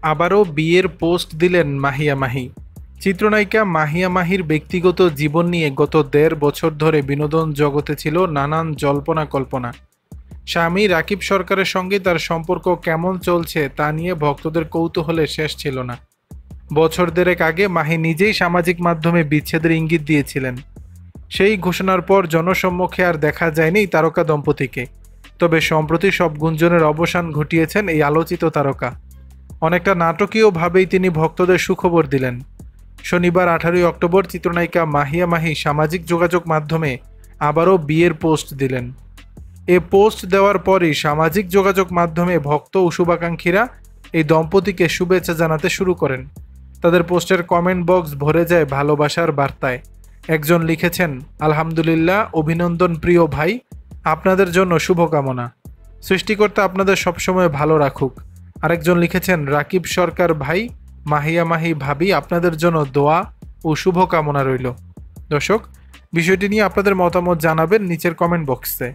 আবারও বিয়ের পোস্ট দিলেন মাহিয়া মাহি। চিত্রনায়িকা মাহিয়া মাহির ব্যক্তিগত জীবন নিয়ে গত ১.৫ বছর ধরে বিনোদন জগতে ছিল নানান জল্পনা কল্পনা। স্বামী রাকিব সরকারের সঙ্গে তার সম্পর্ক কেমন চলছে তা নিয়ে ভক্তদের কৌতূহলের শেষ ছিল না। বছর দেড়েক আগে মাহি নিজেই সামাজিক মাধ্যমে বিচ্ছেদের ইঙ্গিত দিয়েছিলেন। সেই ঘোষণার পর জনসম্মুখে আর দেখা যায়নি তারকা দম্পতিকে। তবে সম্প্রতি সব গুঞ্জনের অবসান ঘটিয়েছেন এই আলোচিত তারকা। অনেকটা নাটকীয়ভাবেই তিনি ভক্তদের সুখবর দিলেন। শনিবার ১৮ই অক্টোবর চিত্রনায়িকা মাহিয়া মাহি সামাজিক যোগাযোগ মাধ্যমে আবারও বিয়ের পোস্ট দিলেন। এ পোস্ট দেওয়ার পরই সামাজিক যোগাযোগ মাধ্যমে ভক্ত ও শুভাকাঙ্ক্ষীরা এই দম্পতিকে শুভেচ্ছা জানাতে শুরু করেন। তাদের পোস্টের কমেন্ট বক্স ভরে যায় ভালোবাসার বার্তায়। একজন লিখেছেন, আলহামদুলিল্লাহ, অভিনন্দন প্রিয় ভাই, আপনাদের জন্য শুভকামনা, সৃষ্টিকর্তা আপনাদের সবসময় ভালো রাখুক। আরেকজন লিখেছেন, রাকিব সরকার ভাই, মাহিয়া মাহি ভাবি, আপনাদের জন্য দোয়া ও শুভকামনা রইল। দর্শক, বিষয়টি নিয়ে আপনাদের মতামত জানাবেন নিচের কমেন্ট বক্সে।